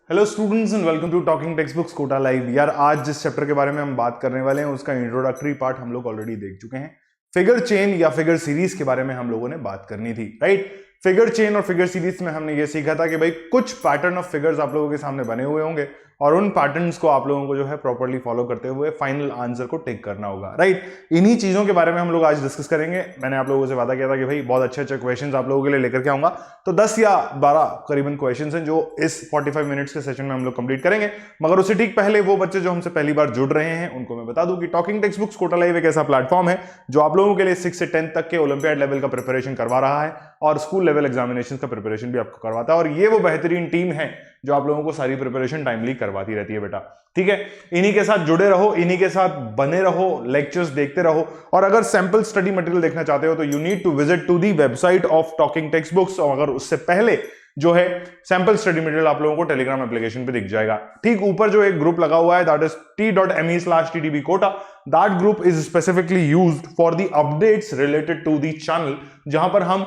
Hello students and welcome to talking textbooks Kota live. यार आज जिस चैप्टर के बारे में हम बात करने वाले हैं उसका इंट्रोडक्टरी पार्ट हम लोग ऑलरेडी देख चुके हैं। फिगर चेन या फिगर सीरीज के बारे में हम लोगों ने बात करनी थी, राइट। फिगर चेन और फिगर सीरीज में हमने ये सीखा था कि भाई कुछ पैटर्न ऑफ फिगर्स आप लोगों के सामने बने हुए होंगे और उन पैटर्न्स को आप लोगों को जो है प्रॉपर्ली फॉलो करते हुए फाइनल आंसर को टिक करना होगा, राइट। इन्हीं चीजों के बारे में हम लोग आज डिस्कस करेंगे। मैंने आप लोगों से वादा किया था कि भाई बहुत अच्छे अच्छे क्वेश्चंस आप लोगों के लिए लेकर के आऊंगा, तो 10 या 12 करीबन क्वेश्चंस हैं जो इस 45 मिनट्स के सेशन में हम लोग कंप्लीट करेंगे। मगर उससे ठीक पहले वो बच्चे जो हमसे पहली बार जुड़ रहे हैं उनको मैं बता दूं कि talking textbooks Kota live एक ऐसा प्लेटफॉर्म है जो आप लोगों के लिए 6 से 10 तक के ओलंपियाड लेवल का प्रिपरेशन करवा रहा है और स्कूल लेवल एग्जामिनेशन का प्रिपरेशन भी आपको करवाता है। और ये वो बेहतरीन टीम है जो आप लोगों को सारी प्रिपरेशन टाइमली करवाती रहती है बेटा, ठीक है। इन्हीं के साथ जुड़े रहो, इन्हीं के साथ बने रहो, लेक्चर्स देखते रहो। और अगर सैंपल स्टडी मटेरियल देखना चाहते हो तो you need to visit to the website of talking textbooks. और अगर उससे पहले जो है सैंपल स्टडी मटेरियल आप लोगों को टेलीग्राम एप्लीकेशन पे दिख जाएगा। ठीक ऊपर जो एक ग्रुप लगा हुआ है that is t.me/ttbkota। That group is specifically used for the updates related to the channel, जहां पर हम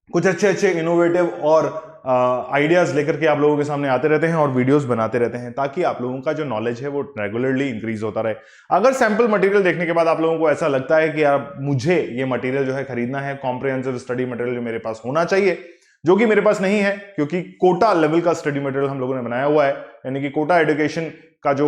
कुछ अच्छे अच्छे इनोवेटिव और आइडियाज लेकर के आप लोगों के सामने आते रहते हैं और वीडियोस बनाते रहते हैं ताकि आप लोगों का जो नॉलेज है वो रेगुलरली इंक्रीज होता रहे। अगर सैंपल मटेरियल देखने के बाद आप लोगों को ऐसा लगता है कि यार मुझे ये मटेरियल जो है खरीदना है, कॉम्प्रिहेंसिव स्टडी मटेरियल जो मेरे पास होना चाहिए, जो कि मेरे पास नहीं है क्योंकि कोटा लेवल का स्टडी मटेरियल हम लोगों ने बनाया हुआ है, यानी कि कोटा एजुकेशन का जो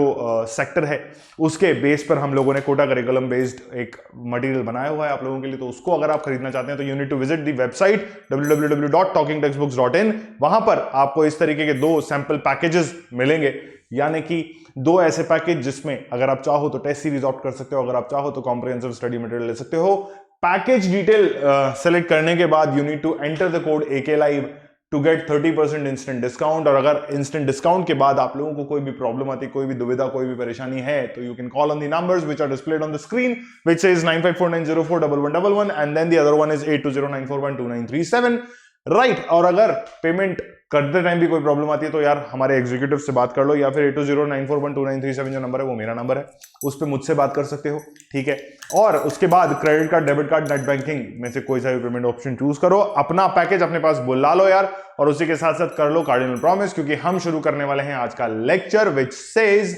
सेक्टर है उसके बेस पर हम लोगों ने कोटा करिकुलम बेस्ड एक मटेरियल बनाया हुआ है आप लोगों के लिए। तो उसको अगर आप खरीदना चाहते हैं तो you need to visit the website www.talkingtextbooks.in। वहां पर आपको इस तरीके के 2 सैंपल पैकेजेस मिलेंगे, यानी कि 2 ऐसे पैकेज जिसमें अगर आप चाहो तो टेस्ट सीरीज ऑप्ट कर सकते हो, अगर आप चाहो तो कॉम्प्रिहेंसिव स्टडी मटेरियल ले सकते हो। पैकेज डिटेल सेलेक्ट करने के बाद you need to enter the code AKLive to get 30% instant discount. और अगर इंस्टेंट डिस्काउंट के बाद आप लोगों को कोई भी प्रॉब्लम आती, कोई भी दुविधा, कोई भी परेशानी है तो you can call on the numbers which are displayed on the screen which says 9549041111 and then the other one is 8209412937, right. और अगर पेमेंट करते टाइम भी कोई प्रॉब्लम आती है तो यार हमारे एग्जीक्यूटिव से बात कर लो, या फिर 8209412937 जो नंबर है वो मेरा नंबर है, उस पर मुझसे बात कर सकते हो, ठीक है। और उसके बाद credit card, debit card, net banking में से कोई सा भी पेमेंट ऑप्शन चूज करो, अपना पैकेज अपने पास बुला लो यार, और उसी के साथ साथ कर लो कार्डिनल प्रॉमिस, क्योंकि हम शुरू करने वाले हैं आज का lecture which says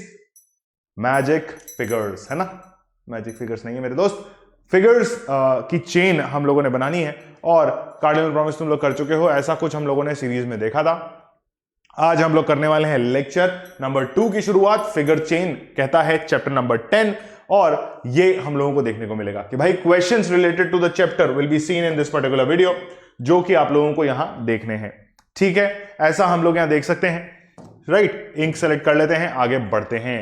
magic figures, है ना। मैजिक फिगर्स नहीं है मेरे दोस्त, फिगर्स की चेन हम लोगों ने बनानी है और कार्डिनल प्रॉमिस तुम लोग कर चुके हो, ऐसा कुछ हम लोगों ने सीरीज में देखा था। आज हम लोग करने वाले हैं लेक्चर नंबर 2 की शुरुआत। फिगर चेन कहता है चैप्टर नंबर 10, और ये हम लोगों को देखने को मिलेगा कि भाई questions related to the chapter will be seen in this particular video, जो कि आप लोगों को यहां देखने हैं, ठीक है। ऐसा हम लोग यहां देख सकते हैं, राइट। इंक सेलेक्ट कर लेते हैं, आगे बढ़ते हैं,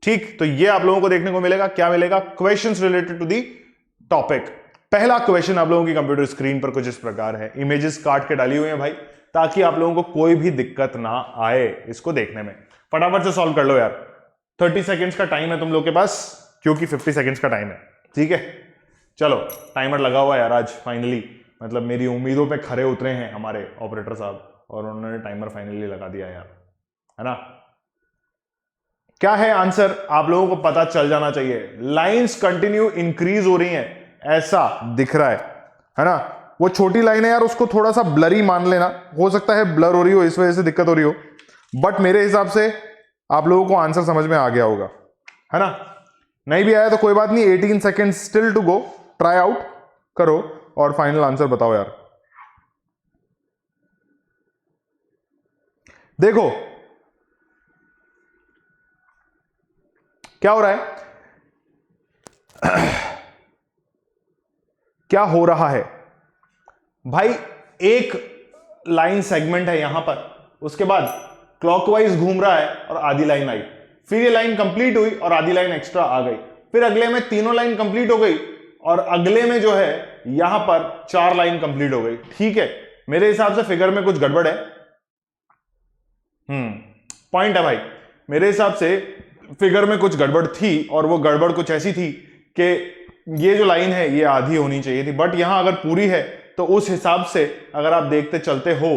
ठीक। तो ये आप लोगों को देखने को मिलेगा, क्या मिलेगा, questions related to the topic. पहला क्वेश्चन आप लोगों की कंप्यूटर स्क्रीन पर कुछ इस प्रकार है, इमेजेस काट के डाली हुई हैं भाई, ताकि आप लोगों को कोई भी दिक्कत ना आए इसको देखने में। फटाफट से सॉल्व कर लो यार, 30 सेकेंड्स का टाइम है तुम लोग के पास, क्योंकि 50 सेकेंड्स का टाइम है, ठीक है। चलो टाइमर लगा हुआ है यार आज फाइनली, मतलब मेरी उम्मीदों पे खरे उतरे हैं हमारे ऑपरेटर साहब और उन्होंने टाइमर फाइनली लगा दिया यार, है ना। क्या है आंसर आप लोगों को पता चल जाना चाहिए। लाइंस कंटिन्यू इंक्रीज हो रही हैं ऐसा दिख रहा है ना। वो छोटी लाइन है यार, उसको थोड़ा सा ब्लरी मान लेना, हो सकता है ब्लर हो रही हो इस वजह से दिक्कत हो रही हो, बट मेरे हिसाब से आप लोगों को आंसर समझ में आ गया होगा, है ना। नहीं भी आया तो कोई बात नहीं, 18 second still to go, try out करो और फाइनल आंसर बताओ यार। देखो क्या हो रहा है, क्या हो रहा है भाई। एक लाइन सेगमेंट है यहां पर, उसके बाद क्लॉकवाइज घूम रहा है और आधी लाइन आई, फिर ये लाइन कंप्लीट हुई और आधी लाइन एक्स्ट्रा आ गई, फिर अगले में तीनों लाइन कंप्लीट हो गई और अगले में जो है यहां पर 4 लाइन कंप्लीट हो गई, ठीक है। मेरे हिसाब से फिगर में कुछ गड़बड़ है, पॉइंट है भाई, मेरे हिसाब से फिगर में कुछ गड़बड़ थी और वो गड़बड़ कुछ ऐसी थी कि ये जो लाइन है ये आधी होनी चाहिए थी, बट यहां अगर पूरी है तो उस हिसाब से अगर आप देखते चलते हो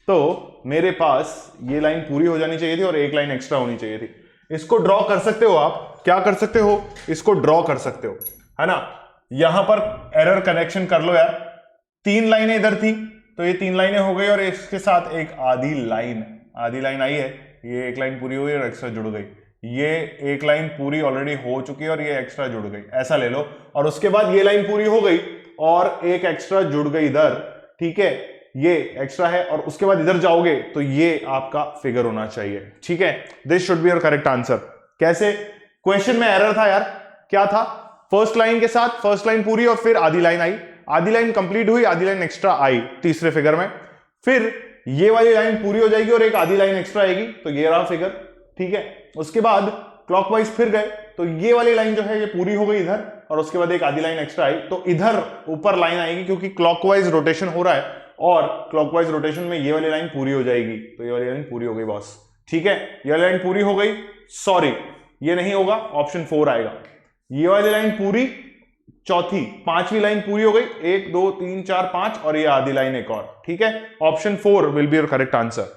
तो मेरे पास ये लाइन पूरी हो जानी चाहिए थी और एक लाइन एक्स्ट्रा होनी चाहिए थी। इसको ड्रॉ कर सकते हो आप, क्या कर सकते हो, इसको ड्रॉ कर सकते हो, है ना। यहां पर एरर कनेक्शन कर लो यार, 3 लाइनें इधर थी तो ये 3 लाइनें हो गई और इसके साथ एक आधी लाइन आधी लाइन आई है, ये एक लाइन पूरी हुई और एक्स्ट्रा जुड़ गई, ये एक लाइन पूरी ऑलरेडी हो चुकी है और ये एक्स्ट्रा जुड़ गई, ऐसा ले लो। और उसके बाद ये लाइन पूरी हो गई और एक एक्स्ट्रा जुड़ गई इधर, ठीक है, ये एक्स्ट्रा है, और उसके बाद इधर जाओगे तो ये आपका फिगर होना चाहिए, ठीक है। This should be your correct answer. कैसे? क्वेश्चन में एरर था यार, क्या था? फर्स्ट लाइन के साथ फर्स्ट लाइन पूरी और फिर आधी लाइन आई, आधी लाइन कंप्लीट हुई, आधी लाइन एक्स्ट्रा आई तीसरे फिगर में, फिर ये वाली लाइन पूरी हो जाएगी और एक आधी लाइन एक्स्ट्रा आएगी, तो ये रहा फिगर, ठीक है। उसके बाद क्लॉकवाइज फिर गए तो ये वाली लाइन जो है ये पूरी हो गई इधर, और उसके बाद एक आधी लाइन एक्स्ट्रा आई, तो इधर ऊपर लाइन आएगी क्योंकि क्लॉकवाइज रोटेशन हो रहा है, और क्लॉकवाइज रोटेशन में ये वाली लाइन पूरी हो जाएगी, तो ये वाली लाइन पूरी हो गई बॉस, ठीक है। ये लाइन पूरी हो गई, सॉरी ये नहीं होगा, ऑप्शन 4 आएगा। ये वाली लाइन पूरी, चौथी पांचवी लाइन पूरी हो गई, 1 2 3 4 5, और ये आधी लाइन एक और, ठीक है। Option 4 will be your correct answer.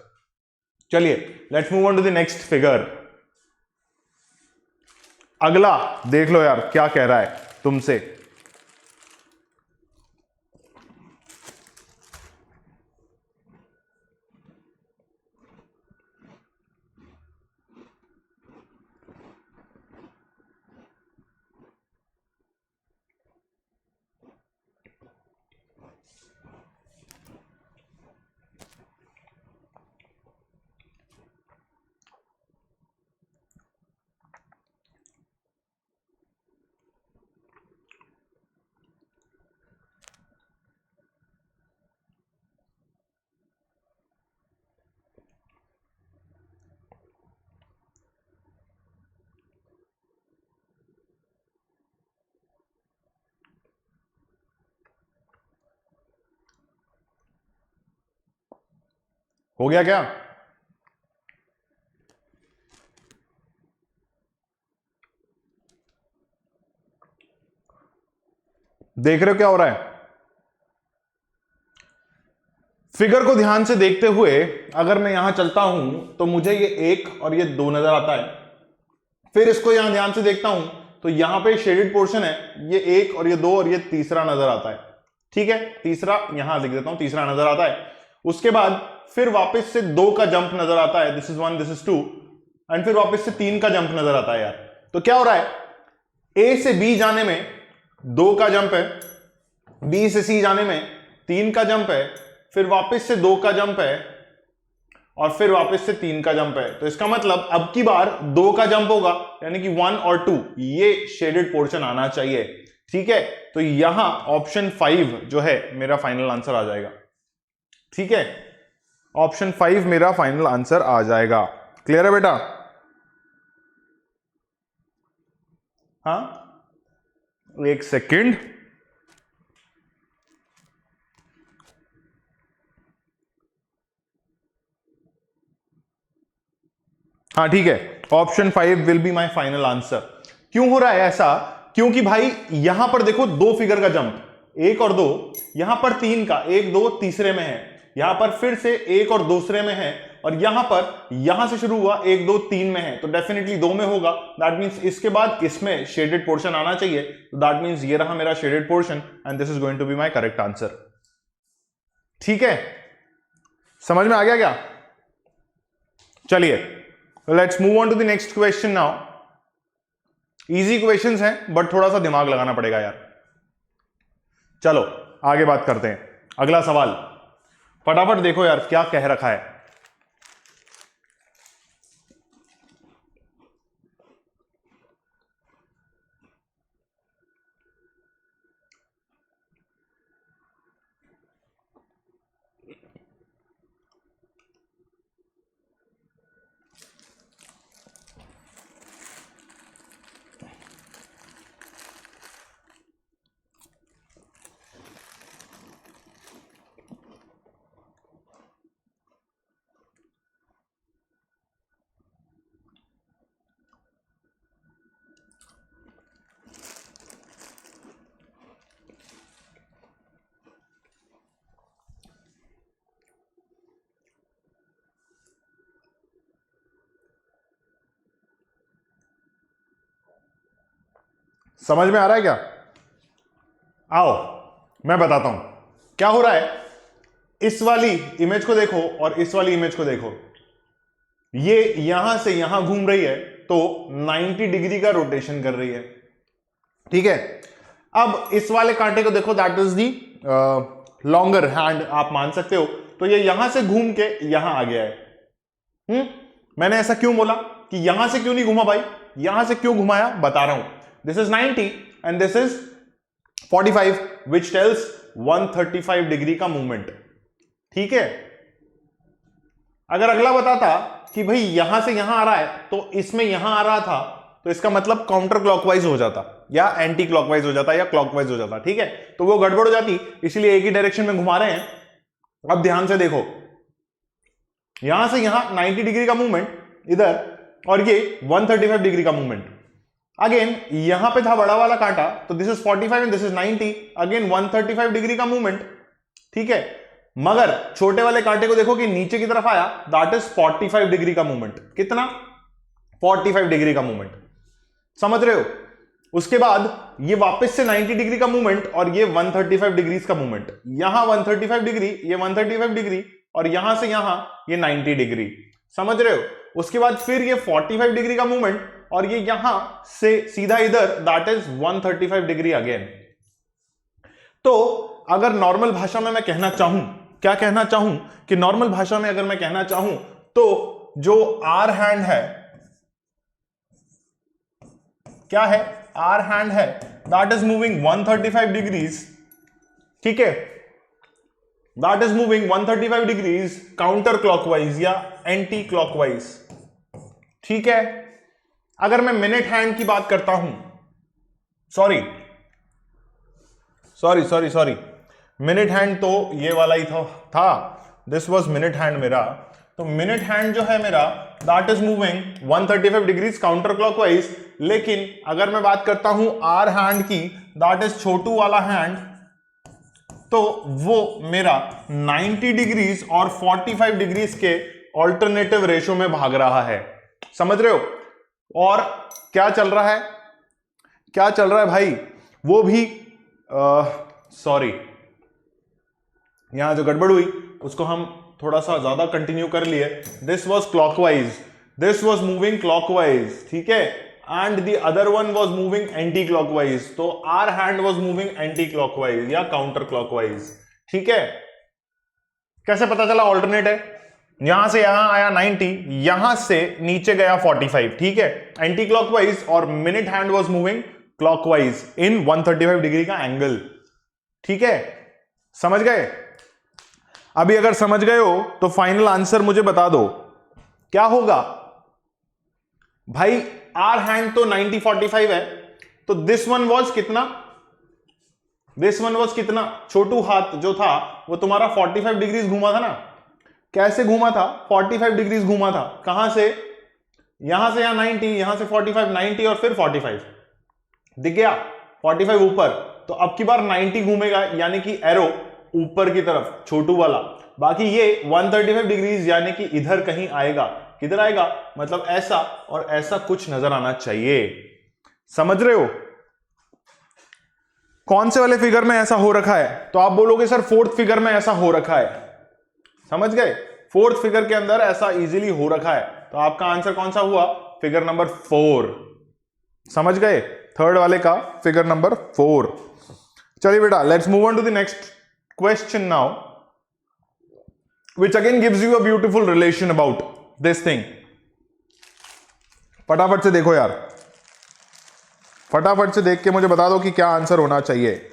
चलिए let's move on to the next figure. अगला देख लो यार क्या कह रहा है तुमसे। हो गया क्या? देख रहे हो क्या हो रहा है? फिगर को ध्यान से देखते हुए अगर मैं यहां चलता हूं तो मुझे ये 1 और ये 2 नजर आता है, फिर इसको यहां ध्यान से देखता हूं तो यहां पे शेडेड पोर्शन है, ये 1 और ये 2 और ये तीसरा नजर आता है, ठीक है। तीसरा यहां लिख देता हूं, तीसरा नजर आता है। उसके बाद फिर वापस से 2 का जंप नजर आता है, this is 1 this is 2, and फिर वापस से 3 का जंप नजर आता है यार। तो क्या हो रहा है? ए से बी जाने में 2 का जंप है, बी से सी जाने में 3 का जंप है, फिर वापस से 2 का जंप है, और फिर वापस से 3 का जंप है। तो इसका मतलब अब की बार 2 का जंप होगा, यानी कि 1 और 2, ये शेडेड पोर्शन आना चाहिए, ठीक है। तो यहां ऑप्शन 5 जो है मेरा फाइनल आंसर आ जाएगा, ठीक है। ऑप्शन 5 मेरा फाइनल आंसर आ जाएगा। क्लियर है बेटा? हाँ, एक सेकंड, हाँ ठीक है, option 5 will be my final answer. क्यों हो रहा है ऐसा? क्योंकि भाई यहां पर देखो 2 फिगर का जंप, 1 और 2, यहां पर 3 का, 1 2 तीसरे में है, यहां पर फिर से 1 और दूसरे में है, और यहां पर यहां से शुरू हुआ 1 2 3 में है, तो डेफिनेटली 2 में होगा। दैट मींस इसके बाद इसमें शेडेड पोर्शन आना चाहिए, तो दैट मींस ये रहा मेरा shaded portion, and this is going to be my correct answer, ठीक है। समझ में आ गया क्या? चलिए let's move on to the next question now. Easy questions हैं बट थोड़ा सा दिमाग लगाना पड़ेगा यार। चलो आगे बात करते हैं। अगला सवाल फटाफट देखो यार क्या कह रखा है। समझ में आ रहा है क्या? आओ मैं बताता हूं क्या हो रहा है। इस वाली इमेज को देखो और इस वाली इमेज को देखो, ये यहां से यहां घूम रही है तो 90 डिग्री का रोटेशन कर रही है। ठीक है, अब इस वाले कांटे को देखो, that is the longer hand आप मान सकते हो। तो ये यहां से घूम के यहां आ गया है। मैंने ऐसा क्यों बोला कि यहां से क्यों नहीं घुमा भाई, यहां से क्यों घुमाया बता रहा हूं। This is 90 and this is 45 which tells 135 degree का मूवमेंट। ठीक है, अगर अगला बताता कि भाई यहां से यहां आ रहा है तो इसमें यहां आ रहा था, तो इसका मतलब काउंटर क्लॉकवाइज हो जाता या एंटी क्लॉकवाइज हो जाता या क्लॉकवाइज हो जाता। ठीक है, तो वो गड़बड़ हो जाती, इसलिए एक ही डायरेक्शन में घुमा रहे हैं। अब ध्यान से देखो, यहां से यहां 90 डिग्री का मूवमेंट इधर, और ये 135 डिग्री का मूवमेंट। अगेन यहां पे था बड़ा वाला कांटा, तो this is 45 and this is 90, again 135 degree का मूवमेंट। ठीक है, मगर छोटे वाले कांटे को देखो कि नीचे की तरफ आया, दैट इज 45 डिग्री का मूवमेंट। कितना? 45 डिग्री का मूवमेंट। समझ रहे हो? उसके बाद ये वापस से 90 डिग्री का मूवमेंट और ये 135 डिग्री का मूवमेंट। यहां 135 डिग्री, ये 135 डिग्री, और यहां से यहां ये 90 डिग्री। समझ रहे हो? उसके बाद फिर ये 45 डिग्री का मूवमेंट और ये यहां से सीधा इधर, दैट इज 135 डिग्री अगेन। तो अगर नॉर्मल भाषा में मैं कहना चाहूं, क्या कहना चाहूं कि नॉर्मल भाषा में अगर मैं कहना चाहूं तो जो आर हैंड है, क्या है? आर हैंड है, दैट इज मूविंग 135 डिग्रीज। ठीक है, that is moving 135 degrees counter clockwise या एंटी क्लॉकवाइज। ठीक है, अगर मैं मिनट हैंड की बात करता हूं, सॉरी मिनट हैंड तो ये वाला ही था दिस वाज मिनट हैंड मेरा। तो मिनट हैंड जो है मेरा, that is moving 135 degrees counter clockwise. लेकिन अगर मैं बात करता हूं आर हैंड की, दैट इज छोटू वाला हैंड, तो वो मेरा 90 डिग्रीज और 45 डिग्रीज के ऑल्टरनेटिव रेशो में भाग रहा है। समझ रहे हो? और क्या चल रहा है, क्या चल रहा है भाई, वो भी सॉरी यहां जो गड़बड़ हुई उसको हम थोड़ा सा ज्यादा कंटिन्यू कर लिए। This was clockwise, this was moving clockwise. ठीक है, and the other one was moving anti clockwise. तो hour hand was moving anti clockwise या काउंटर क्लॉकवाइज। ठीक है, कैसे पता चला ऑल्टरनेट है? यहां से यहां आया 90, यहां से नीचे गया 45। ठीक है, एंटी क्लॉकवाइज, और minute hand was moving clockwise in 135 degree का एंगल। ठीक है, समझ गए? अभी अगर समझ गए हो तो फाइनल आंसर मुझे बता दो क्या होगा भाई। आर हैंड तो 90 45 है, तो दिस वन वाज कितना, दिस वन वाज कितना? छोटू हाथ जो था वो तुम्हारा 45 डिग्रीज घूमा था ना। कैसे घूमा था? 45 डिग्रीज घूमा था। कहां से? यहां से यहां 90, यहां से 45, 90 और फिर 45। दिख गया? 45 ऊपर, तो अब की बार 90 घूमेगा, यानी कि एरो ऊपर की तरफ, छोटू वाला। बाकी ये 135 डिग्रीज यानी कि इधर कहीं आएगा। किधर आएगा? मतलब ऐसा और ऐसा कुछ नजर आना चाहिए। समझ रहे हो? कौन से वाले फिगर में ऐसा हो रखा है? तो आप बोलोगे सर फोर्थ फिगर में ऐसा हो रखा है। समझ गए? फोर्थ फिगर के अंदर ऐसा इजीली हो रखा है। तो आपका आंसर कौन सा हुआ? Figure number 4। समझ गए? थर्ड वाले का फिगर नंबर 4। चलिए बेटा, let's move on to the next question now, which again gives you a beautiful relation about this thing. फटाफट से देखो यार, फटाफट से देख के मुझे बता दो कि क्या आंसर होना चाहिए।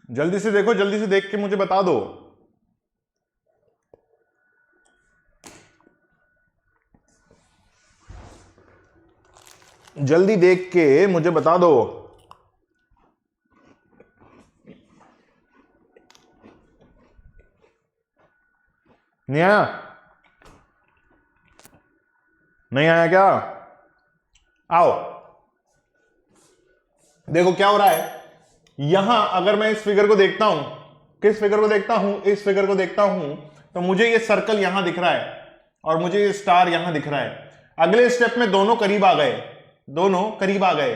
जल्दी से देखो, जल्दी से देख के मुझे बता दो। जल्दी देख के मुझे बता दो। नहीं आया? नहीं आया क्या? आओ देखो क्या हो रहा है, यहां अगर मैं इस फिगर को देखता हूं, किस फिगर को देखता हूं, इस फिगर को देखता हूं, तो मुझे ये सर्कल यहां दिख रहा है और मुझे ये स्टार यहां दिख रहा है। अगले स्टेप में दोनों करीब आ गए, दोनों करीब आ गए।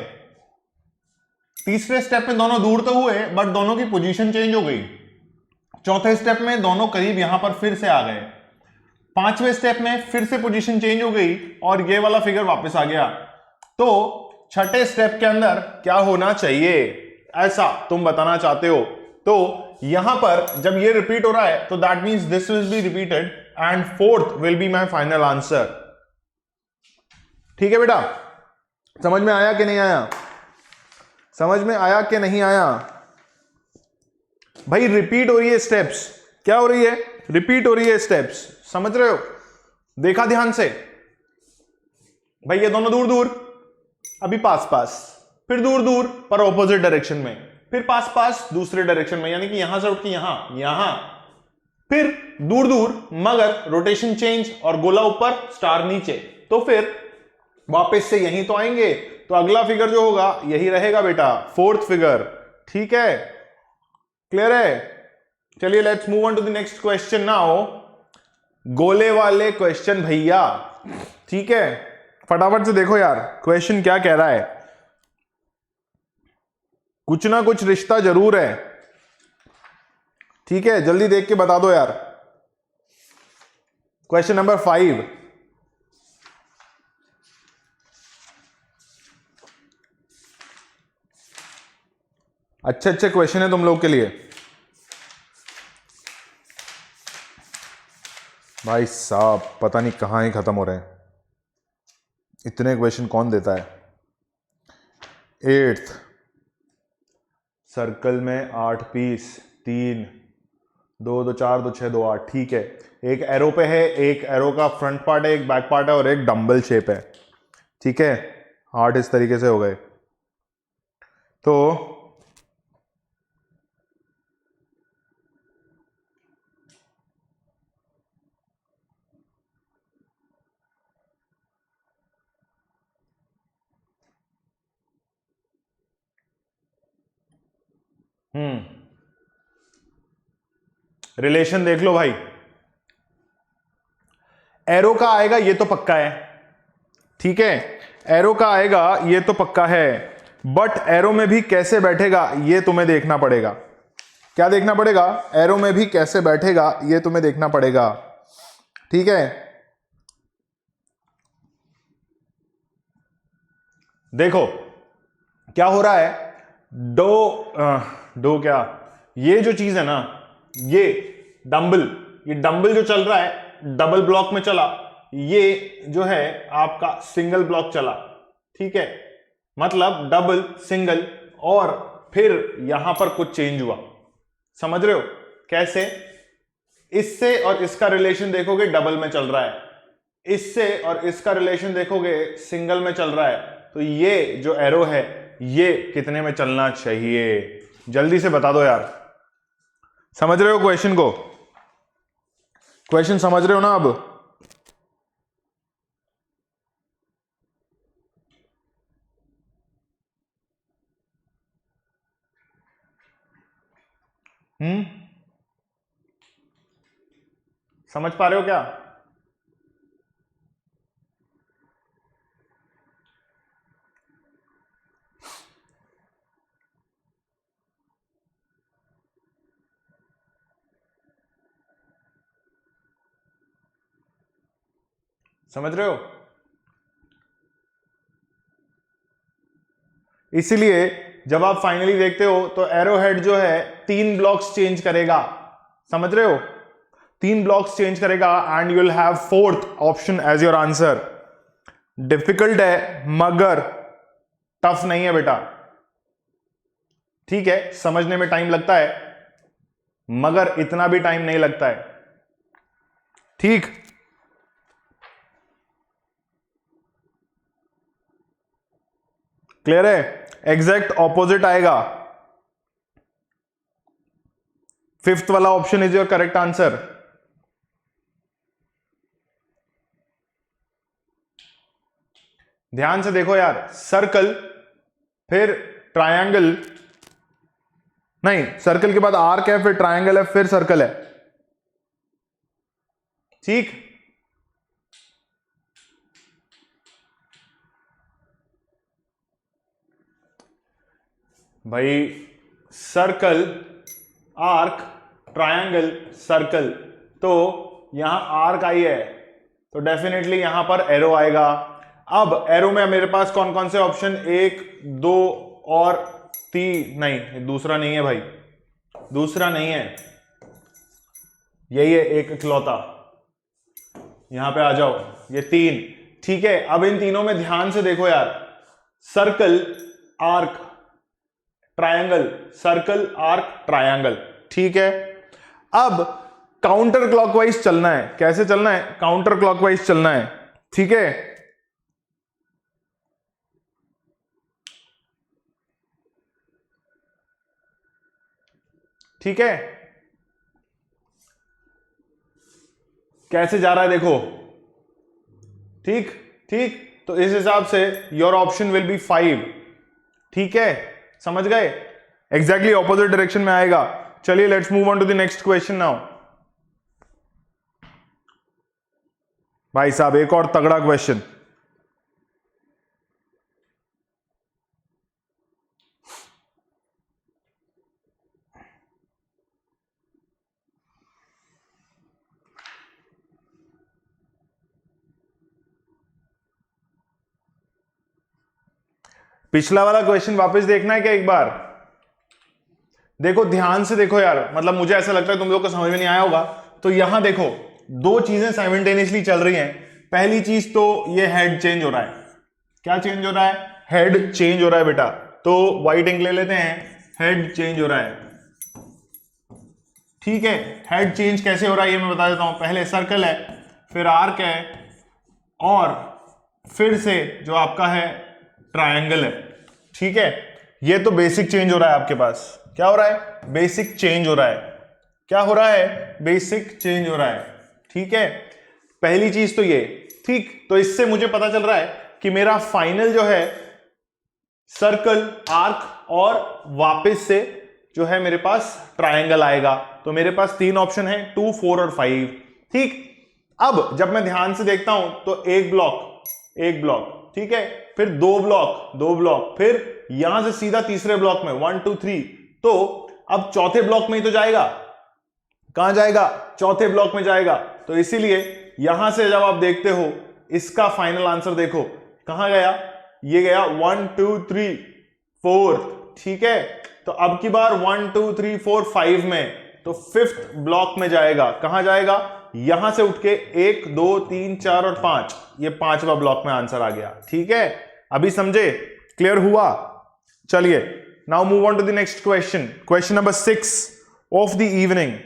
तीसरे स्टेप में दोनों दूर तो हुए बट दोनों की पोजीशन चेंज हो गई। चौथे स्टेप में दोनों करीब यहां पर फिर से आ गए। पांचवें स्टेप में फिर से पोजीशन चेंज हो गई और ये वाला फिगर वापस आ गया। तो छठे स्टेप के अंदर क्या होना चाहिए ऐसा तुम बताना चाहते हो। तो यहां पर जब ये रिपीट हो रहा है तो that means this will be repeated and fourth will be my final answer. ठीक है बेटा, समझ में आया कि नहीं आया, समझ में आया कि नहीं आया भाई। रिपीट हो रही है स्टेप्स, क्या हो रही है, रिपीट हो रही है स्टेप्स, समझ रहे हो, देखा ध्यान से भाई। ये दोनों दूर दूर, अभी पास पास, फिर दूर दूर पर ऑपोजिट डायरेक्शन में, फिर पास पास दूसरे डायरेक्शन में, यानी कि यहां से उठ के यहां, यहां, फिर दूर दूर मगर रोटेशन चेंज और गोला ऊपर स्टार नीचे, तो फिर वापस से यहीं तो आएंगे। तो अगला फिगर जो होगा यही रहेगा बेटा, फोर्थ फिगर। ठीक है, क्लियर है। चलिए let's move on to the next question now. गोले वाले क्वेश्चन भैया, ठीक है, फटाफट से देखो यार क्वेश्चन क्या कह रहा है। कुछ ना कुछ रिश्ता जरूर है, ठीक है, जल्दी देख के बता दो यार। क्वेश्चन नंबर 5, अच्छे अच्छे क्वेश्चन है तुम लोग के लिए भाई साहब, पता नहीं कहां ही खत्म हो रहे हैं, इतने क्वेश्चन कौन देता है। 8th सर्कल में 8 पीस, 3 2 2 4 2 6 2 8, ठीक है। एक एरो पे है, एक एरो का फ्रंट पार्ट है, एक बैक पार्ट है और एक डंबल शेप है, ठीक है। 8 इस तरीके से हो गए। तो रिलेशन देख लो भाई, एरो का आएगा ये तो पक्का है, ठीक है, एरो का आएगा ये तो पक्का है, बट एरो में भी कैसे बैठेगा ये तुम्हें देखना पड़ेगा। क्या देखना पड़ेगा, एरो में भी कैसे बैठेगा ये तुम्हें देखना पड़ेगा, ठीक है। देखो क्या हो रहा है, डो क्या, ये जो चीज है ना, ये डंबल जो चल रहा है डबल ब्लॉक में चला, ये जो है आपका सिंगल ब्लॉक चला, ठीक है, मतलब डबल सिंगल, और फिर यहां पर कुछ चेंज हुआ, समझ रहे हो कैसे। इससे और इसका रिलेशन देखोगे डबल में चल रहा है, इससे और इसका रिलेशन देखोगे सिंगल में चल रहा है, तो ये जो एरो है ये कितने में चलना चाहिए, जल्दी से बता दो यार। समझ रहे हो क्वेश्चन को, क्वेश्चन समझ रहे हो ना अब। समझ पा रहे हो क्या। समझ रहे हो, इसीलिए जब आप फाइनली देखते हो तो एरो हेड जो है 3 ब्लॉक्स चेंज करेगा, समझ रहे हो, 3 ब्लॉक्स चेंज करेगा and you will have fourth option as your answer. Difficult है मगर टफ नहीं है बेटा, ठीक है, समझने में टाइम लगता है मगर इतना भी टाइम नहीं लगता है, ठीक। क्लियर है, एग्जैक्ट ऑपोजिट आएगा, 5th वाला option is your correct answer. ध्यान से देखो यार, सर्कल, फिर ट्रायंगल, नहीं सर्कल के बाद आर्क है, फिर ट्रायंगल है, फिर सर्कल है, ठीक। भाई सर्कल, आर्क, ट्रायंगल, सर्कल, तो यहां आर्क आई है तो डेफिनेटली यहां पर एरो आएगा। अब एरो में मेरे पास कौन कौन से ऑप्शन, 1 2 और 3, नहीं दूसरा नहीं है भाई, दूसरा नहीं है, यही है एक इकलौता, यहां पे आ जाओ, ये 3, ठीक है। अब इन तीनों में ध्यान से देखो यार, circle, arc, triangle, circle, arc, triangle, ठीक है। अब काउंटर क्लॉकवाइज चलना है, कैसे चलना है, काउंटर क्लॉकवाइज चलना है, ठीक है। ठीक है, कैसे जा रहा है देखो, ठीक ठीक, तो इस हिसाब से योर ऑप्शन विल बी 5, ठीक है, समझ गए, एग्जैक्टली ऑपोजिट डायरेक्शन में आएगा। चलिए let's move on to the next question now. भाई साहब एक और तगड़ा क्वेश्चन, पिछला वाला क्वेश्चन वापस देखना है क्या एक बार, देखो ध्यान से देखो यार, मतलब मुझे ऐसा लगता है तुम लोग को समझ में नहीं आया होगा। तो यहां देखो दो चीजें साइमल्टेनियसली चल रही हैं। पहली चीज तो ये हेड चेंज हो रहा है, क्या चेंज हो रहा है, हेड चेंज हो रहा है बेटा, तो व्हाइट इंक ले लेते हैं, हेड चेंज हो रहा है, ठीक है। हेड चेंज कैसे हो रहा है ये मैं बता देता हूं, पहले सर्कल है, फिर आर्क है, और फिर से जो आपका है ट्रायंगल है, ठीक है। ये तो बेसिक चेंज हो रहा है आपके पास, क्या हो रहा है, बेसिक चेंज हो रहा है, क्या हो रहा है, बेसिक चेंज हो रहा है, ठीक है। पहली चीज तो ये, ठीक, तो इससे मुझे पता चल रहा है कि मेरा फाइनल जो है सर्कल, आर्क और वापस से जो है मेरे पास ट्रायंगल आएगा। तो मेरे पास 3 ऑप्शन है, 2 4 और 5, ठीक। अब जब मैं ध्यान से देखता हूं तो एक ब्लॉक, ठीक है, फिर 2 ब्लॉक, 2 ब्लॉक, फिर यहां से सीधा तीसरे ब्लॉक में 1 2 3, तो अब चौथे ब्लॉक में ही तो जाएगा, कहां जाएगा, चौथे ब्लॉक में जाएगा। तो इसीलिए यहां से जब आप देखते हो इसका फाइनल आंसर देखो कहां गया, ये गया 1 2 3 4, ठीक है। तो अब की बार 1 2 3 4 5 में, तो 5th ब्लॉक में जाएगा, कहां जाएगा, यहां से उठ के 1 2 3 4 और 5, ये 5वां ब्लॉक में आंसर आ गया, ठीक है। अभी समझे, क्लियर हुआ। चलिए now move on to the next question, question number 6 of the evening.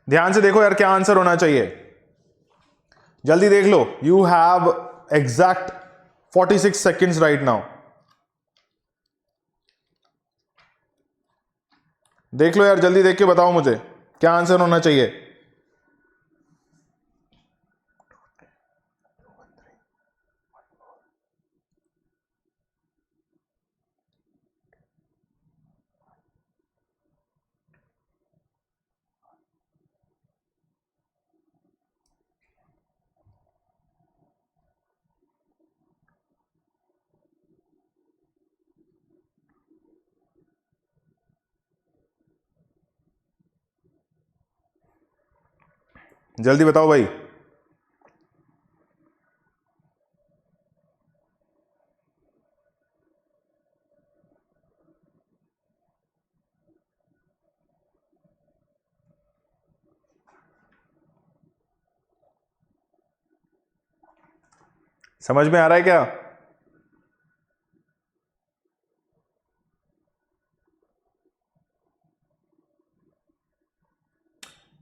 ध्यान से देखो यार क्या आंसर होना चाहिए, जल्दी देख लो, you have exact 46 seconds right now, देख लो यार, जल्दी देख के बताओ मुझे क्या आंसर होना चाहिए। जल्दी बताओ भाई, समझ में आ रहा है क्या,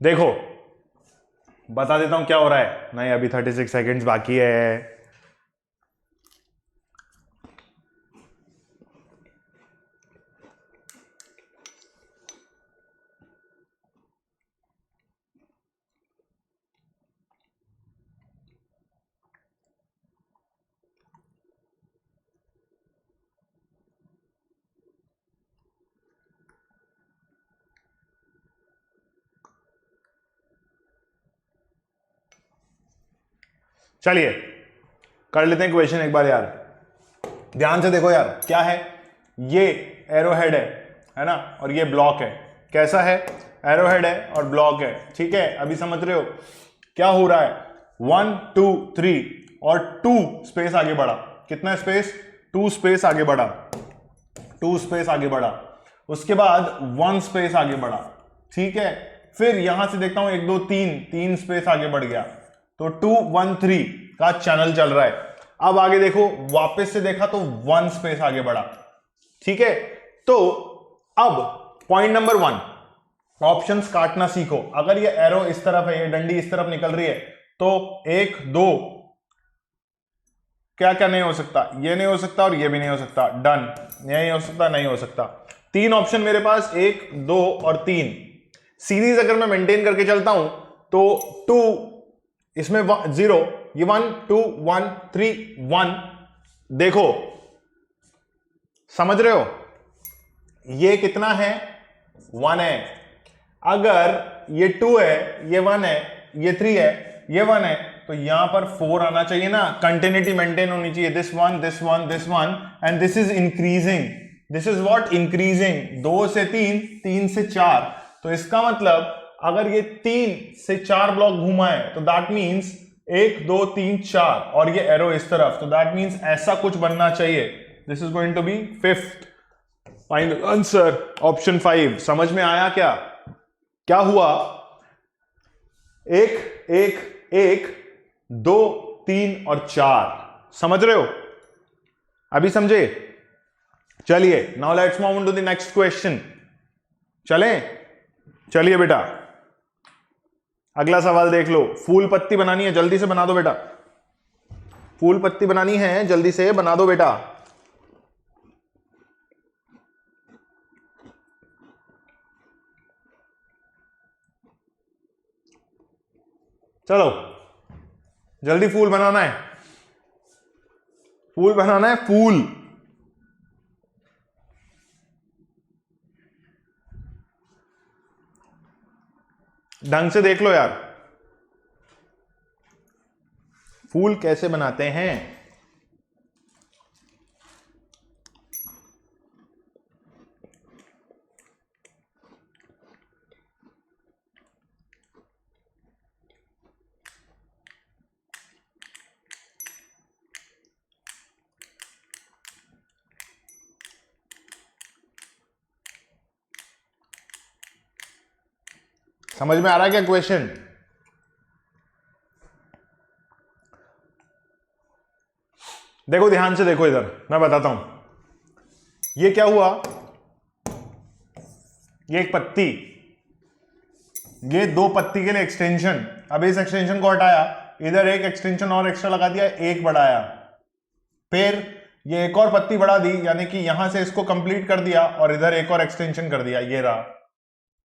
देखो बता देता हूं क्या हो रहा है, नहीं अभी 36 सेकेंड्स बाकी है। चलिए कर लेते हैं क्वेश्चन एक बार यार, ध्यान से देखो यार। क्या है, ये एरो हेड है ना, और ये ब्लॉक है। कैसा है, एरो हेड है और ब्लॉक है, ठीक है। अभी समझ रहे हो क्या हो रहा है, 1 2 3 और 2 स्पेस आगे बढ़ा। कितना स्पेस, 2 स्पेस आगे बढ़ा, 2 स्पेस आगे बढ़ा। उसके बाद 1 स्पेस आगे बढ़ा, ठीक है। फिर यहां से देखता हूं 1 2 3, 3 स्पेस आगे बढ़ गया, तो 2 1 3 का चैनल चल रहा है। अब आगे देखो, वापस से देखा तो 1 स्पेस आगे बढ़ा, ठीक है। तो अब पॉइंट नंबर 1, ऑप्शंस काटना सीखो। अगर ये एरो इस तरफ है, ये डंडी इस तरफ निकल रही है, तो 1 2 क्या क्या नहीं हो सकता, ये नहीं हो सकता और ये भी नहीं हो सकता, डन। ये नहीं हो सकता, नहीं हो सकता। 3 ऑप्शन मेरे पास, 1 2 और 3। सीरीज अगर मैं मेंटेन करके चलता हूं तो 2 इसमें 0, ये 1 2 1 3 1। देखो समझ रहे हो, ये कितना है, 1 है। अगर ये 2 है, ये 1 है, ये 3 है, ये 1 है, तो यहां पर 4 आना चाहिए ना, कंटिन्यूटी मेंटेन होनी चाहिए। This one this one this one and this is increasing, this is what, increasing. 2 से 3, 3 से 4, तो इसका मतलब अगर ये 3 से 4 ब्लॉक घूमा है तो दैट मींस 1 2 3 4, और ये एरो इस तरफ, तो दैट मींस ऐसा कुछ बनना चाहिए। This is going to be 5th final answer, option 5। समझ में आया क्या, क्या हुआ, 1 1 1 2 3 और 4। समझ रहे हो, अभी समझे। चलिए now let's move on to the next question. चलिए बेटा, अगला सवाल देख लो। फूल पत्ती बनानी है, जल्दी से बना दो बेटा। फूल पत्ती बनानी है, जल्दी से बना दो बेटा। चलो जल्दी फूल बनाना है, फूल बनाना है, फूल। ढंग से देख लो यार, फूल कैसे बनाते हैं। समझ में आ रहा है क्या क्वेश्चन। देखो ध्यान से देखो, इधर मैं बताता हूं। ये क्या हुआ, ये एक पत्ती, ये 2 पत्ती के लिए एक्सटेंशन। अब इस एक्सटेंशन को हटाया, इधर एक एक्सटेंशन और एक्स्ट्रा लगा दिया, 1 बढ़ाया। फिर ये एक और पत्ती बढ़ा दी, यानी कि यहां से इसको कंप्लीट कर दिया और इधर एक और एक्सटेंशन कर दिया, ये रहा।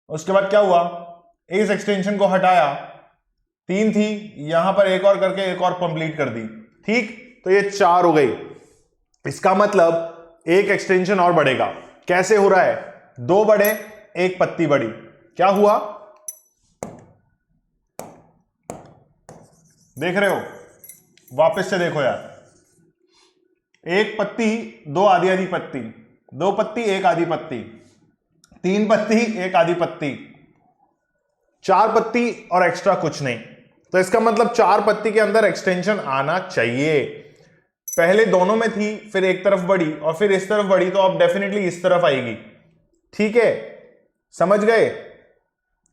उसके बाद क्या हुआ, इस एक्सटेंशन को हटाया, 3 थी, यहां पर एक और करके एक और कंप्लीट कर दी, ठीक। तो ये 4 हो गई। इसका मतलब एक एक्सटेंशन और बढ़ेगा। कैसे हो रहा है, 2 बढ़े, 1 पत्ती बढ़ी, क्या हुआ, देख रहे हो, वापस से देखो यार। 1 पत्ती, 2 आधी आधी पत्ती, 2 पत्ती 1 आधी पत्ती, 3 पत्ती 1 आधी पत्ती, 4 पत्ती और एक्स्ट्रा कुछ नहीं। तो इसका मतलब 4 पत्ती के अंदर एक्सटेंशन आना चाहिए। पहले दोनों में थी, फिर एक तरफ बढ़ी और फिर इस तरफ बढ़ी, तो अब डेफिनेटली इस तरफ आएगी, ठीक है। समझ गए,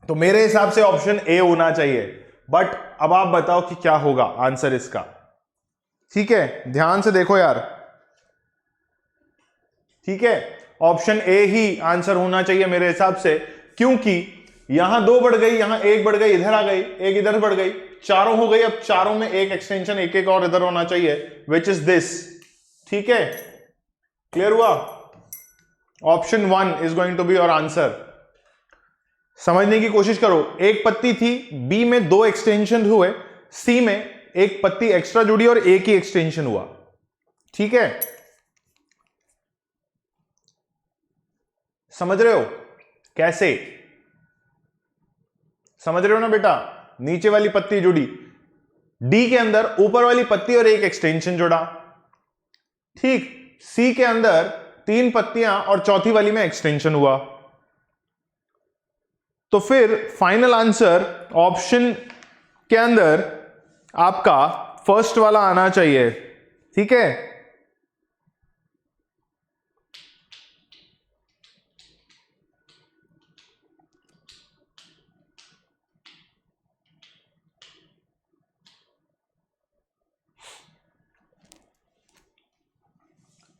तो मेरे हिसाब से ऑप्शन ए होना चाहिए। बट अब आप बताओ कि क्या होगा आंसर इसका, ठीक है। ध्यान से देखो यार, ठीक है। ऑप्शन ए ही आंसर होना चाहिए मेरे हिसाब से, क्योंकि यहां 2 बढ़ गई, यहां 1 बढ़ गई, इधर आ गई, 1 इधर बढ़ गई, 4 हो गई। अब चारों में एक एक्सटेंशन एक एक और इधर होना चाहिए, विच इज दिस, ठीक है। क्लियर हुआ, option 1 is going to be your answer. समझने की कोशिश करो, 1 पत्ती थी, बी में 2 एक्सटेंशन हुए, सी में 1 पत्ती एक्स्ट्रा जुड़ी और एक ही एक्सटेंशन हुआ, ठीक है। समझ रहे हो कैसे, समझ रहे हो ना बेटा। नीचे वाली पत्ती जुड़ी, डी के अंदर ऊपर वाली पत्ती और एक एक्सटेंशन जोड़ा, ठीक। सी के अंदर 3 पत्तियां और चौथी वाली में एक्सटेंशन हुआ। तो फिर फाइनल आंसर ऑप्शन के अंदर आपका फर्स्ट वाला आना चाहिए, ठीक है।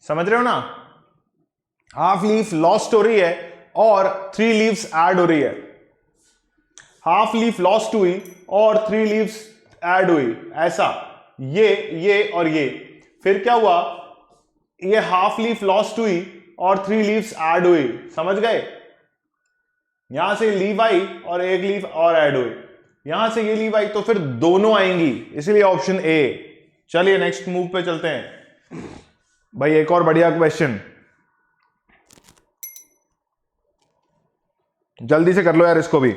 समझ रहे हो ना? हाफ लीफ लॉस्ट हो रही है और 3 लीव्स ऐड हो रही है। हाफ लीफ लॉस्ट हुई और 3 लीव्स ऐड हुई, ऐसा ये और ये। फिर क्या हुआ, ये हाफ लीफ लॉस्ट हुई और 3 लीव्स ऐड हुई, समझ गए? यहां से लीव आई और एक लीफ और ऐड हुई, यहां से ये लीव आई, तो फिर दोनों आएंगी, इसलिए ऑप्शन ए। चलिए नेक्स्ट मूव पे चलते हैं भाई। एक और बढ़िया क्वेश्चन, जल्दी से कर लो यार इसको भी।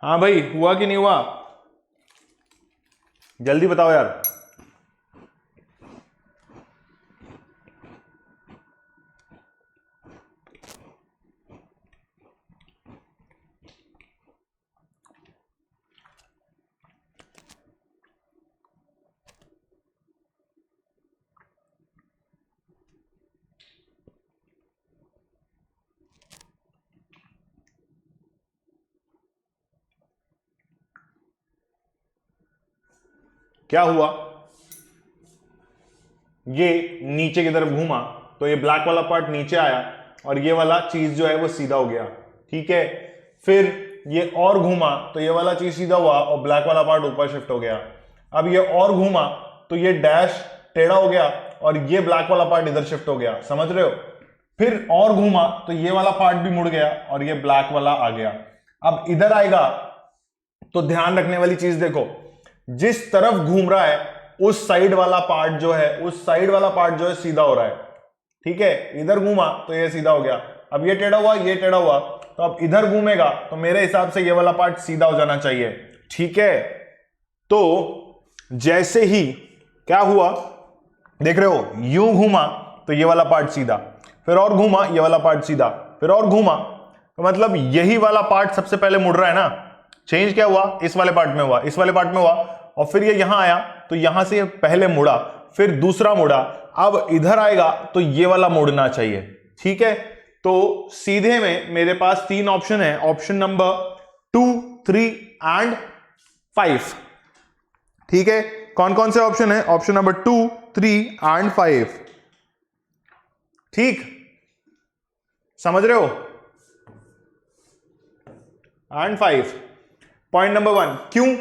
हाँ भाई, हुआ कि नहीं हुआ? जल्दी बताओ यार। क्या हुआ, ये नीचे की तरफ घूमा तो ये ब्लैक वाला पार्ट नीचे आया और ये वाला चीज जो है वो सीधा हो गया, ठीक है। फिर ये और घूमा तो ये वाला चीज सीधा हुआ और ब्लैक वाला पार्ट ऊपर शिफ्ट हो गया। अब ये और घूमा तो ये डैश टेढ़ा हो गया और ये ब्लैक वाला पार्ट इधर शिफ्ट हो गया, समझ रहे हो? फिर और घूमा तो ये वाला पार्ट भी मुड़ गया और ये ब्लैक वाला आ गया। अब इधर आएगा तो ध्यान रखने वाली चीज देखो, जिस तरफ घूम रहा है उस साइड वाला पार्ट जो है सीधा हो रहा है, ठीक है। इधर घूमा तो ये सीधा हो गया, अब ये टेढ़ा हुआ, ये टेढ़ा हुआ, तो अब इधर घूमेगा तो मेरे हिसाब से ये वाला पार्ट सीधा हो जाना चाहिए, ठीक है। तो जैसे ही क्या हुआ देख रहे हो, यूं घूमा तो ये वाला पार्ट सीधा, फिर और घूमा ये वाला पार्ट सीधा, फिर और घूमा, तो मतलब यही वाला पार्ट सबसे पहले मुड़ रहा है ना। चेंज क्या हुआ, इस वाले पार्ट में हुआ, इस वाले पार्ट में हुआ, और फिर ये यहां आया तो यहां से पहले मुड़ा, फिर दूसरा मुड़ा, अब इधर आएगा तो ये वाला मुड़ना चाहिए, ठीक है। तो सीधे में मेरे पास 3 ऑप्शन है, ऑप्शन नंबर 2, 3 एंड 5, ठीक है। कौन कौन से ऑप्शन है? ऑप्शन नंबर 2, 3 एंड 5, ठीक, समझ रहे हो? एंड 5। पॉइंट नंबर 1,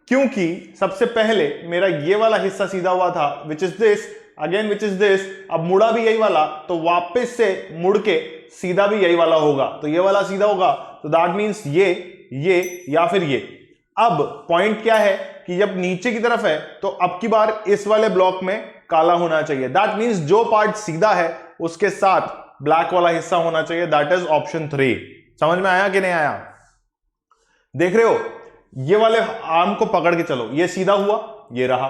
क्योंकि सबसे पहले मेरा ये वाला हिस्सा सीधा हुआ था, which is this, again which is this, अब मुड़ा भी यही वाला, तो वापस से मुड़ के सीधा भी यही वाला होगा, तो ये वाला सीधा होगा, तो दैट मींस ये या फिर ये। अब पॉइंट क्या है कि जब नीचे की तरफ है तो अब की बार इस वाले ब्लॉक में काला होना चाहिए, दैट मींस जो पार्ट सीधा है उसके साथ ब्लैक वाला हिस्सा होना चाहिए, दैट इज ऑप्शन 3। समझ में आया कि नहीं आया? देख रहे हो, ये वाले आर्म को पकड़ के चलो, ये सीधा हुआ, ये रहा,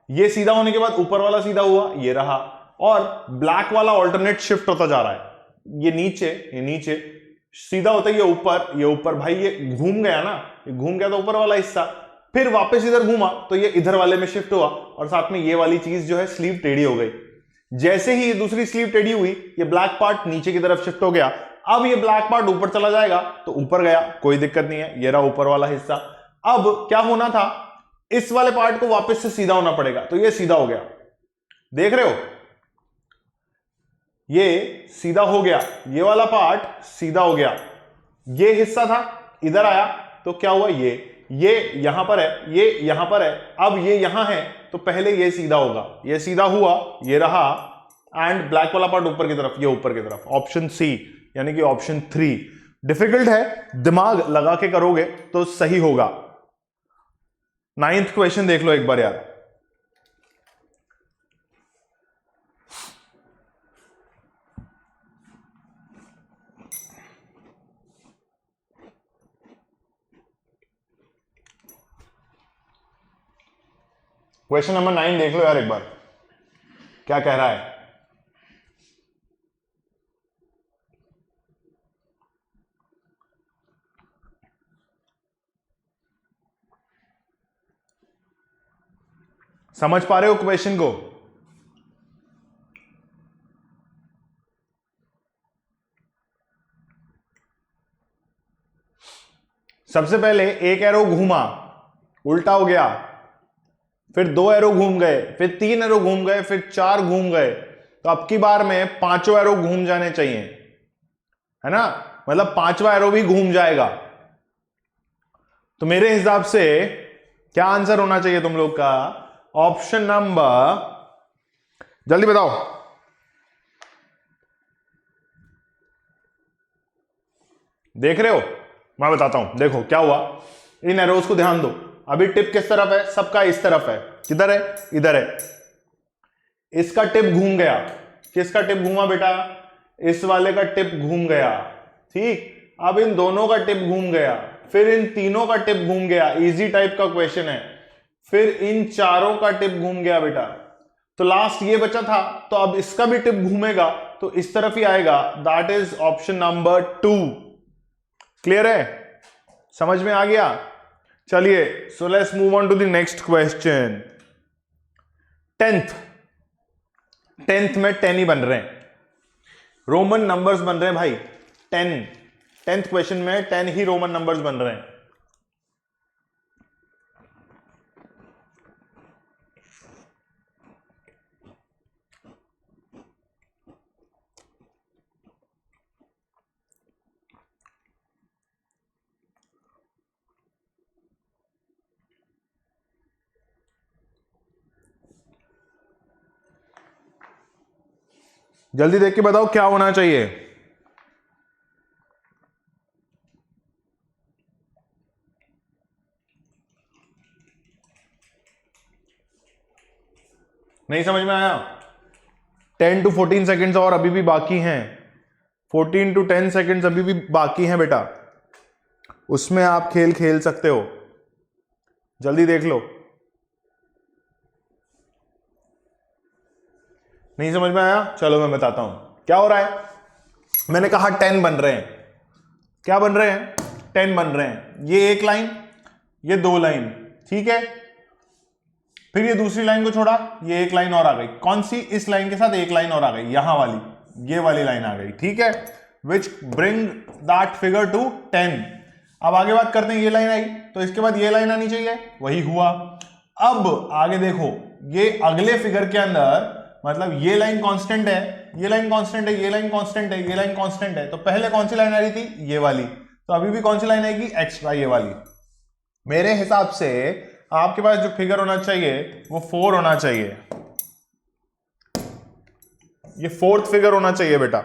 ये सीधा होने के बाद ऊपर वाला सीधा हुआ, ये रहा, और ब्लैक वाला ऑल्टरनेट शिफ्ट होता जा रहा है, ये नीचे सीधा होता है, ये ऊपर भाई ये घूम गया ना, ये घूम गया तो ऊपर वाला हिस्सा, फिर वापस इधर घूमा तो ये इधर वाले में शिफ्ट हुआ, और साथ में ये वाली चीज जो है स्लीव टेढ़ी हो गई। जैसे ही ये दूसरी स्लीव टेढ़ी हुई, ये ब्लैक पार्ट नीचे की तरफ शिफ्ट हो गया, अब ये ब्लैक पार्ट ऊपर चला जाएगा तो ऊपर गया, कोई दिक्कत नहीं है, ये रहा ऊपर वाला हिस्सा। अब क्या होना था, इस वाले पार्ट को वापस से सीधा होना पड़ेगा, तो ये सीधा हो गया, देख रहे हो, ये सीधा हो गया, ये वाला पार्ट सीधा हो गया, ये हिस्सा था इधर आया, तो क्या हुआ, ये यहां पर है, ये यहां पर है, अब ये यहां है, तो पहले ये सीधा होगा, ये सीधा हुआ, ये रहा, एंड ब्लैक वाला पार्ट ऊपर की तरफ, ये ऊपर की तरफ, ऑप्शन सी यानी कि ऑप्शन 3। डिफिकल्ट है, दिमाग लगा के करोगे तो सही होगा। 9th क्वेश्चन देख लो एक बार यार। क्वेश्चन नंबर 9 देख लो यार एक बार, क्या कह रहा है। समझ पा रहे हो क्वेश्चन को? सबसे पहले एक एरो घूमा, उल्टा हो गया, फिर 2 एरो घूम गए, फिर 3 एरो घूम गए, फिर 4 घूम गए, तो अब की बार में 5 एरो घूम जाने चाहिए, है ना, मतलब 5वां एरो भी घूम जाएगा। तो मेरे हिसाब से क्या आंसर होना चाहिए तुम लोग का, ऑप्शन नंबर, जल्दी बताओ, देख रहे हो, मैं बताता हूं, देखो क्या हुआ, इन एरोज को ध्यान दो, अभी टिप किस तरफ है, सबका इस तरफ है, किधर है, इधर है, इसका टिप घूम गया, किसका टिप घूमा बेटा, इस वाले का टिप घूम गया, ठीक, अब इन दोनों का टिप घूम गया, फिर इन तीनों का टिप घूम गया, इजी टाइप का क्वेश्चन है, फिर इन चारों का टिप घूम गया बेटा, तो लास्ट ये बचा था, तो अब इसका भी टिप घूमेगा, तो इस तरफ ही आएगा, that is option number 2। Clear है, समझ में आ गया? चलिए, so let's move on to the next question. 10th में 10 ही बन रहे हैं, रोमन नंबर्स बन रहे हैं भाई, 10th क्वेश्चन में 10 ही रोमन नंबर्स बन रहे हैं। जल्दी देख के बताओ क्या होना चाहिए। नहीं समझ में आया? 10 to 14 सेकेंड्स और अभी भी बाकी हैं, 14 to 10 सेकेंड्स अभी भी बाकी हैं बेटा, उसमें आप खेल खेल सकते हो, जल्दी देख लो। नहीं समझ में आया? चलो मैं बताता हूं क्या हो रहा है। मैंने कहा 10 बन रहे हैं, क्या बन रहे हैं, 10 बन रहे हैं, ये एक लाइन, ये 2 लाइन, ठीक है, फिर ये दूसरी लाइन को छोड़ा, ये एक लाइन और आ गई, कौन सी, इस लाइन के साथ एक लाइन और आ गई, यहां वाली, ये वाली लाइन आ गई, ठीक है, which bring that figure to 10। अब आगे बात करते हैं, ये लाइन आई तो इसके बाद ये लाइन आनी चाहिए, वही हुआ। अब आगे देखो, ये अगले फिगर के अंदर, मतलब ये लाइन कांस्टेंट है, ये लाइन कांस्टेंट है, ये लाइन कांस्टेंट है, ये लाइन कांस्टेंट है, तो पहले कौन सी लाइन आ रही थी, ये वाली, तो अभी भी कौन सी लाइन आएगी, एक्स्ट्रा ये वाली। मेरे हिसाब से आपके पास जो फिगर होना चाहिए वो 4 होना चाहिए, ये 4th फिगर होना चाहिए बेटा।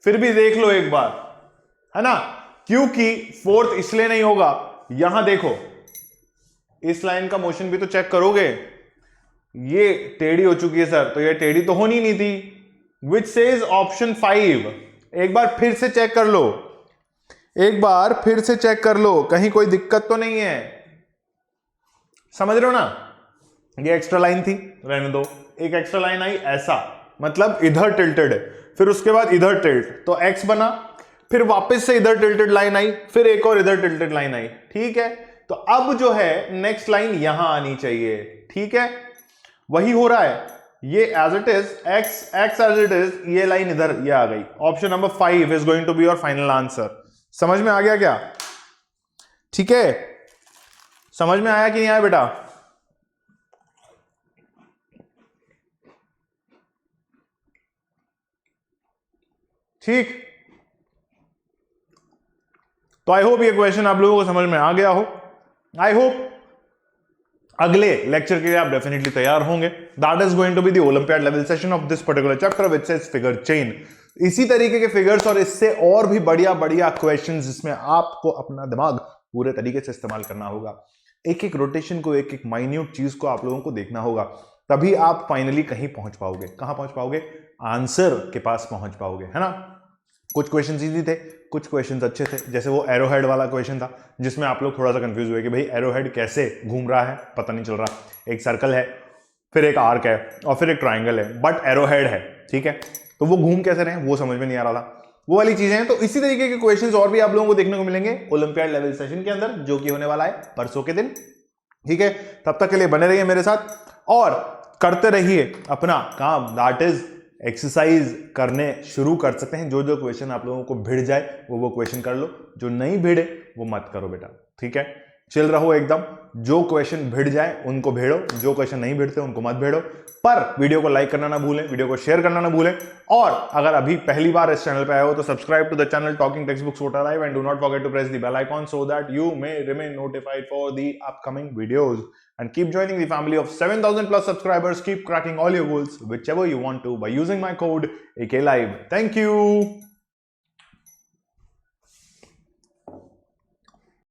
फिर भी देख लो एक बार, है ना, क्योंकि 4th इसलिए नहीं होगा, यहां देखो, इस लाइन का मोशन भी तो चेक करोगे, ये टेढ़ी हो चुकी है सर, तो ये टेढ़ी तो होनी नहीं थी, विच सेज ऑप्शन 5। एक बार फिर से चेक कर लो, एक बार फिर से चेक कर लो, कहीं कोई दिक्कत तो नहीं है, समझ रहे हो ना। ये एक्स्ट्रा लाइन थी, रहने दो, एक एक्स्ट्रा लाइन आई ऐसा, मतलब इधर टिल्टेड है, फिर उसके बाद इधर टिल्ट, तो एक्स बना, फिर वापस से इधर टिल्टेड लाइन आई, फिर एक और इधर टिल्टेड लाइन आई, ठीक है। तो अब जो है नेक्स्ट लाइन यहां आनी चाहिए, ठीक है, वही हो रहा है, ये as it is, X as it is, ये लाइन इधर ये आ गई। Option number 5 is going to be your final answer. समझ में आ गया क्या? ठीक है, समझ में आया कि नहीं आया बेटा? ठीक, तो आई होप ये क्वेश्चन आप लोगों को समझ में आ गया हो। आई होप अगले लेक्चर के लिए आप डेफिनेटली तैयार होंगे। That is going to be the Olympiad level session of this particular chapter which is figure chain. इसी तरीके के फिगर्स और इससे और भी बढ़िया बढ़िया क्वेश्चंस जिसमें आपको अपना दिमाग पूरे तरीके से इस्तेमाल करना होगा, एक एक रोटेशन को, एक एक माइन्यूट चीज को आप लोगों को देखना होगा, तभी आप फाइनली कहीं पहुंच पाओगे। कहां पहुंच पाओगे? आंसर के पास पहुंच पाओगे, है ना। कुछ क्वेश्चन इजी थे, कुछ क्वेश्चन अच्छे थे, जैसे वो एरोहेड वाला क्वेश्चन था जिसमें आप लोग थोड़ा सा कंफ्यूज हुए कि भाई एरोहेड कैसे घूम रहा है, पता नहीं चल रहा। एक सर्कल है, फिर एक आर्क है और फिर एक ट्राइंगल है, बट एरोहेड है, ठीक है, तो वो घूम कैसे रहे वो समझ में नहीं आ रहा था। वो वाली चीजें हैं। तो इसी तरीके के क्वेश्चंस और भी आप लोगों को देखने को मिलेंगे ओलंपियाड लेवल सेशन के अंदर, जो कि होने वाला है परसों के दिन, ठीक है। तब तक के लिए बने रहिए मेरे साथ और करते रहिए अपना काम, दैट इज एक्सरसाइज करने शुरू कर सकते हैं। जो जो क्वेश्चन आप लोगों को भिड़ जाए वो क्वेश्चन कर लो, जो नहीं भिड़े वो मत करो बेटा, ठीक है। चिल रहो एकदम, जो क्वेश्चन भिड़ जाए उनको भेड़ो, जो क्वेश्चन नहीं भिड़ते उनको मत भेड़ो। पर वीडियो को लाइक करना ना भूलें, वीडियो को शेयर करना ना भूलें, और अगर अभी पहली बार इस चैनल पे आए हो तो subscribe to the channel talking textbooks वोटर live and do not forget to press the bell icon so that you may remain notified for the upcoming videos and keep joining the family of 7,000 plus subscribers. Keep cracking all your goals whichever you want to by using my code AKLive. Thank you.